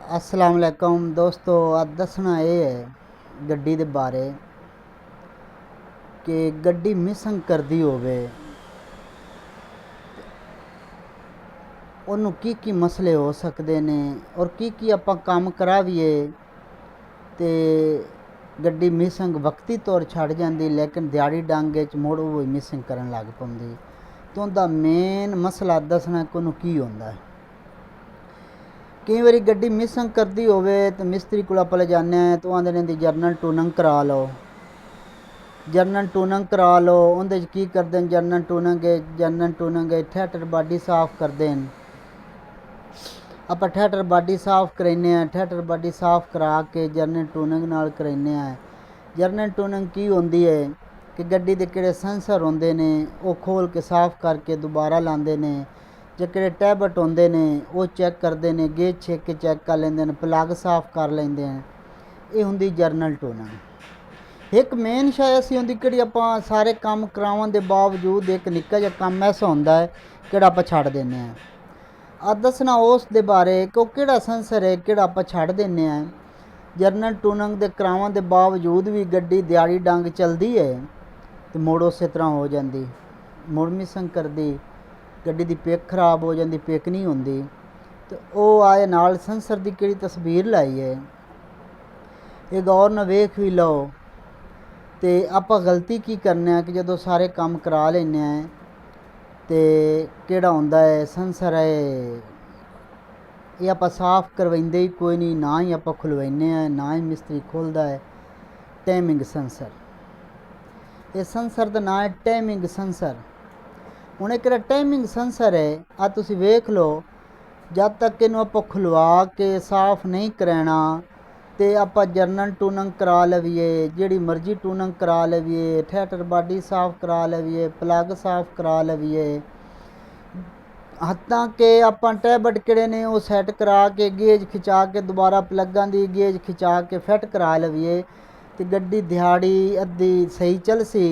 अस्सलाम वालेकुम दोस्तों, अज दसना ये है गड्डी दे बारे कि गड्डी मिसिंग करदी होवे उन्नू की मसले हो सकते ने और की आपां काम करावीए ते गड्डी मिसिंग वक्ती तौर छड़ जांदी, लेकिन दिहाड़ी डांगे च मुड़ वो मिसिंग करन लग पौंदी। तो उनका मेन मसला दसना कि उन्नू की होंदा है। कई बारी गड्डी मिसिंग करदी होवे तो मिस्त्री कोल आपां ले जाने तो आंदे ने जरनल टूनिंग करा लो। जरनल टूनिंग करा लो, उंदे च की करदे न जरनल टूनिंग ठैटर बाडी साफ करदे न। आपां ठैटर बाडी साफ कराइने आ, ठैटर बाडी साफ करा के जरनल टूनिंग नाल कराइने आ। जरनल टूनिंग की होंदी है कि गड्डी दे किहड़े सेंसर होंदे ने वो खोल के साफ करके दोबारा लांदे ने। जेह्ड़े टैबट होंदे ने वो चैक करते हैं, गेज छेक के चैक कर लेंदे ने, प्लग साफ कर लेंदे हैं। ये हुंदी जरनल टूनिंग। एक मेन शय ऐसी होंदी कि आपां सारे काम करावन दे बावजूद एक निक्का जिहा कम ऐसा होंदा है कि आपां छड्ड दिन्ने आ। अज दसना उस दे बारे कि ओह किहड़ा सेंसर है कि आपां छड्ड दिन्ने आ। जरनल टूनिंग दे करावन दे बावजूद भी गड्डी दिहाड़ी डंग चलदी है तो मुड़ उस तरह हो जाती, मुड़ मिसिंग करदी, गड्डी की पिक खराब हो जाती, पिक नहीं होंदी। तो वो आए नाल सेंसर की किहड़ी तस्वीर लाई है, ये गौर न वेख भी लो। तो आपां गलती की करने कि जो सारे काम करा लेने तो किहड़ा होंदा है सेंसर है ये आपां साफ करवाइंदे ही कोई नहीं, ना ही आपां खुलवाइने हैं, ना ही मिस्त्री खोलदा है। टाइमिंग सेंसर, ये सेंसर का नाम है टाइमिंग सेंसर। हुण एक टाइमिंग सेंसर है आ तुसीं वेख लो, जब तक इनू आपां खुलवा के साफ नहीं कराना तो आपां जरनल टूनिंग करा लवीए, जिहड़ी मर्जी टूनिंग करा लवीए, ठैटर बाडी साफ करा लवीए, प्लग साफ करा लवीए, हत्तां के आपां टैबट किहड़े ने वो सैट करा के गेज खिचा के दोबारा प्लगां दी गेज खिचा के फिट करा लवीए तो गड्डी दिहाड़ी अद्धी सही चलसी,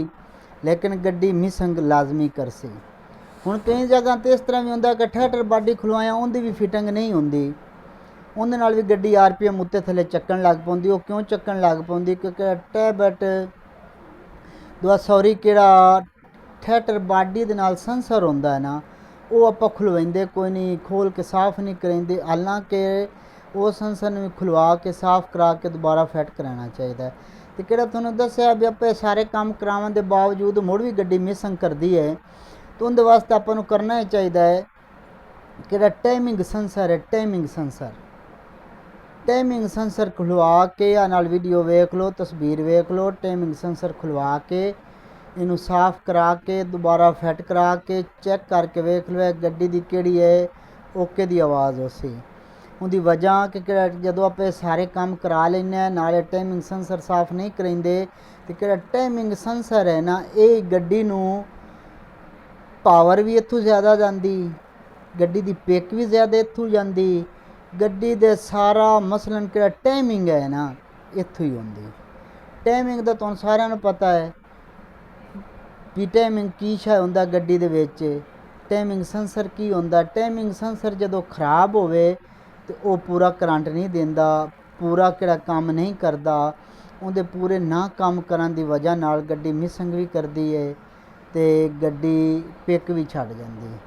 लेकिन गड्डी मिसिंग लाजमी करसी। हुण कई जगह तो इस तरह भी होंदा कि ठैटर बाडी खुलवाया उनकी भी फिटिंग नहीं होंदी, उहदे नाल भी गड्डी RPM उत्ते थल्ले चक्कन लग पौंदी। वो क्यों चक्कन लग पौंदी? क्योंकि टैबट सॉरी किहड़ा ठैटर बाडी दे नाल सेंसर होंदा है ना, वो आपां खुलवाइंदे कोई नहीं, खोल के साफ नहीं कराइंदे। हालांकि वो सेंसर नूं खुलवा के साफ करा के दोबारा फिट कराना चाहिए। तो किहड़ा तुहानूं दस्सिया भी आपां सारे काम करावन दे बावजूद मुड़ भी गड्डी मिसिंग करदी है तो उनके वास्ते आपां नूं करना ही चाहिए कि टाइमिंग सेंसर है। टाइमिंग सेंसर खुलवा के या नाल वीडियो वेख लो, तस्वीर वेख लो। टाइमिंग सेंसर खुलवा के इनू साफ करा के दोबारा फिट करा के चैक करके वेख लो गड्डी की किहड़ी है ओके दी आवाज़ उसी उनकी वजह कि जो आप सारे काम करा लेने नाले टाइमिंग सेंसर साफ नहीं कराइंदे तो किहड़ा टाइमिंग सेंसर है ना, ये गड्डी नूं पावर भी इत्थों ज़्यादा जाती, गड्डी की पिक भी ज़्यादा इत्थों जाती, गड्डी दे सारा मसलन कि टाइमिंग है ना इत्थों ही होंदी। टाइमिंग का तुहानूं सारिआं नूं पता है भी टाइमिंग की शै हुंदा गड्डी दे विच, टाइमिंग सेंसर की हुंदा। टाइमिंग सेंसर जदों खराब होवे तो वो पूरा करंट नहीं देंदा, पूरा किहड़ा काम नहीं करदा, उहदे पूरे ना काम करन दी वजह नाल गड्डी मिसिंग भी करदी है तो गड्डी पिक भी छड्ड जाती है।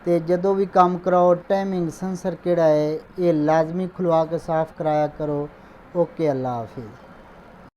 तो जदों भी काम कराओ टाइमिंग सेंसर किहड़ा है ये लाजमी खुलवा के साफ कराया करो। ओके, अल्लाह हाफिज़।